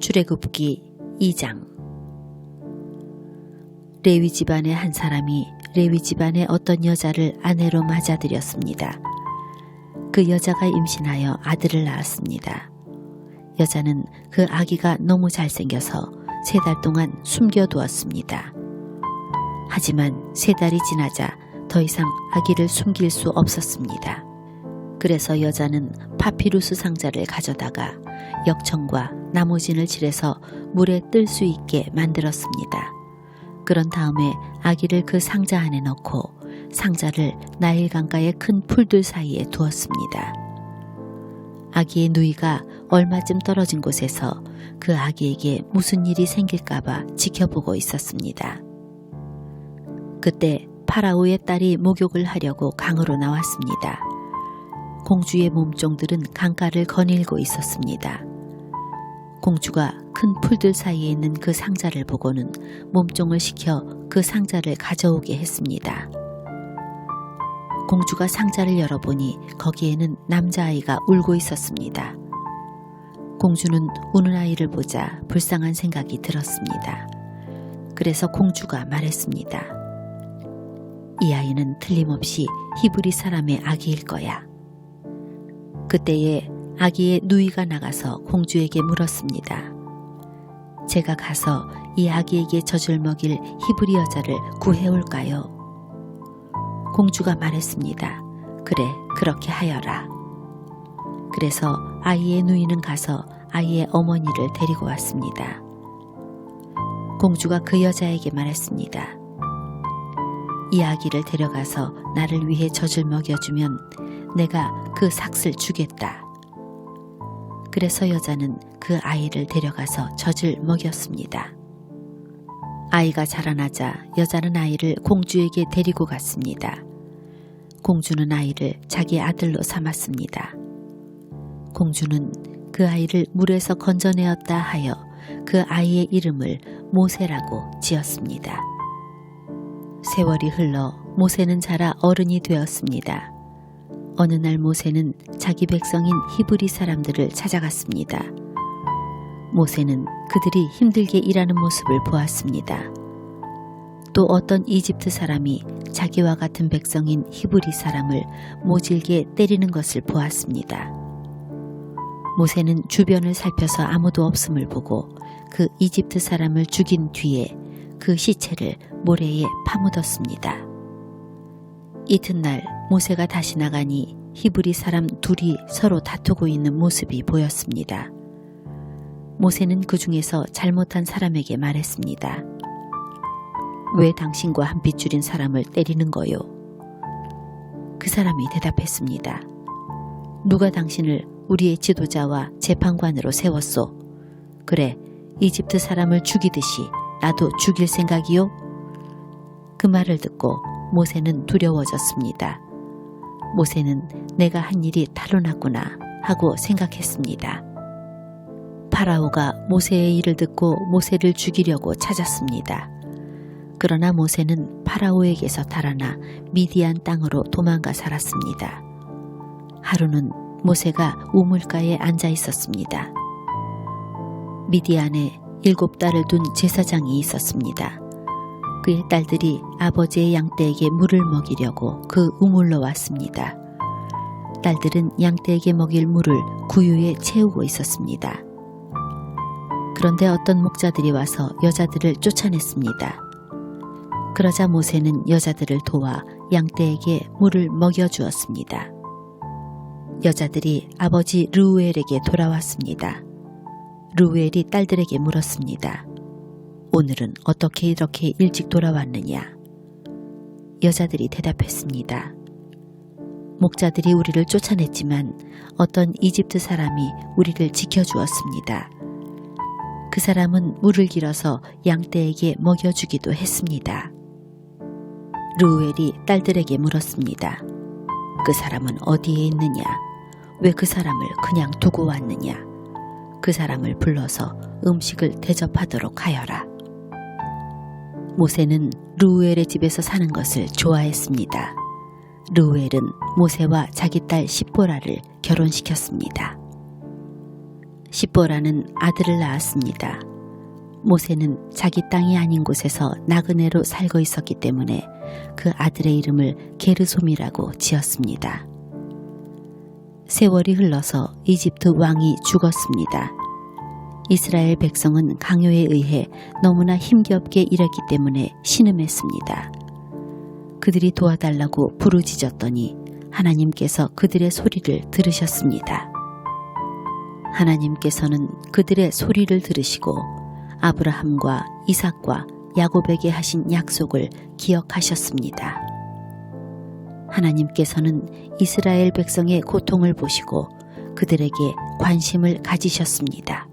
출애굽기 2장. 레위 집안의 한 사람이 레위 집안의 어떤 여자를 아내로 맞아들였습니다. 그 여자가 임신하여 아들을 낳았습니다. 여자는 그 아기가 너무 잘생겨서 3달 동안 숨겨두었습니다. 하지만 3달이 지나자 더 이상 아기를 숨길 수 없었습니다. 그래서 여자는 파피루스 상자를 가져다가 역청과 나무진을 칠해서 물에 뜰 수 있게 만들었습니다. 그런 다음에 아기를 그 상자 안에 넣고 상자를 나일 강가의 큰 풀들 사이에 두었습니다. 아기의 누이가 얼마쯤 떨어진 곳에서 그 아기에게 무슨 일이 생길까봐 지켜보고 있었습니다. 그때 파라오의 딸이 목욕을 하려고 강으로 나왔습니다. 공주의 몸종들은 강가를 거닐고 있었습니다. 공주가 큰 풀들 사이에 있는 그 상자를 보고는 몸종을 시켜 그 상자를 가져오게 했습니다. 공주가 상자를 열어보니 거기에는 남자아이가 울고 있었습니다. 공주는 우는 아이를 보자 불쌍한 생각이 들었습니다. 그래서 공주가 말했습니다. 이 아이는 틀림없이 히브리 사람의 아기일 거야. 그때에 아기의 누이가 나가서 공주에게 물었습니다. 제가 가서 이 아기에게 젖을 먹일 히브리 여자를 구해올까요? 공주가 말했습니다. 그래, 그렇게 하여라. 그래서 아이의 누이는 가서 아이의 어머니를 데리고 왔습니다. 공주가 그 여자에게 말했습니다. 이 아기를 데려가서 나를 위해 젖을 먹여주면 내가 그 삭슬 주겠다. 그래서 여자는 그 아이를 데려가서 젖을 먹였습니다. 아이가 자라나자 여자는 아이를 공주에게 데리고 갔습니다. 공주는 아이를 자기 아들로 삼았습니다. 공주는 그 아이를 물에서 건져내었다 하여 그 아이의 이름을 모세라고 지었습니다. 세월이 흘러 모세는 자라 어른이 되었습니다. 어느 날 모세는 자기 백성인 히브리 사람들을 찾아갔습니다. 모세는 그들이 힘들게 일하는 모습을 보았습니다. 또 어떤 이집트 사람이 자기와 같은 백성인 히브리 사람을 모질게 때리는 것을 보았습니다. 모세는 주변을 살펴서 아무도 없음을 보고 그 이집트 사람을 죽인 뒤에 그 시체를 모래에 파묻었습니다. 이튿날 모세가 다시 나가니 히브리 사람 둘이 서로 다투고 있는 모습이 보였습니다. 모세는 그 중에서 잘못한 사람에게 말했습니다. 왜 당신과 한 핏줄인 사람을 때리는 거요? 그 사람이 대답했습니다. 누가 당신을 우리의 지도자와 재판관으로 세웠소? 그래, 이집트 사람을 죽이듯이 나도 죽일 생각이요? 그 말을 듣고 모세는 두려워졌습니다. 모세는 내가 한 일이 타로났구나 하고 생각했습니다. 파라오가 모세의 일을 듣고 모세를 죽이려고 찾았습니다. 그러나 모세는 파라오에게서 달아나 미디안 땅으로 도망가 살았습니다. 하루는 모세가 우물가에 앉아 있었습니다. 미디안에 7딸을 둔 제사장이 있었습니다. 그의 딸들이 아버지의 양떼에게 물을 먹이려고 그 우물로 왔습니다. 딸들은 양떼에게 먹일 물을 구유에 채우고 있었습니다. 그런데 어떤 목자들이 와서 여자들을 쫓아냈습니다. 그러자 모세는 여자들을 도와 양떼에게 물을 먹여주었습니다. 여자들이 아버지 르우엘에게 돌아왔습니다. 르우엘이 딸들에게 물었습니다. 오늘은 어떻게 이렇게 일찍 돌아왔느냐? 여자들이 대답했습니다. 목자들이 우리를 쫓아냈지만 어떤 이집트 사람이 우리를 지켜주었습니다. 그 사람은 물을 길어서 양떼에게 먹여주기도 했습니다. 르우엘이 딸들에게 물었습니다. 그 사람은 어디에 있느냐? 왜 그 사람을 그냥 두고 왔느냐? 그 사람을 불러서 음식을 대접하도록 하여라. 모세는 르우엘의 집에서 사는 것을 좋아했습니다. 르우엘은 모세와 자기 딸 십보라를 결혼시켰습니다. 십보라는 아들을 낳았습니다. 모세는 자기 땅이 아닌 곳에서 나그네로 살고 있었기 때문에 그 아들의 이름을 게르솜이라고 지었습니다. 세월이 흘러서 이집트 왕이 죽었습니다. 이스라엘 백성은 강요에 의해 너무나 힘겹게 일했기 때문에 신음했습니다. 그들이 도와달라고 부르짖었더니 하나님께서 그들의 소리를 들으셨습니다. 하나님께서는 그들의 소리를 들으시고 아브라함과 이삭과 야곱에게 하신 약속을 기억하셨습니다. 하나님께서는 이스라엘 백성의 고통을 보시고 그들에게 관심을 가지셨습니다.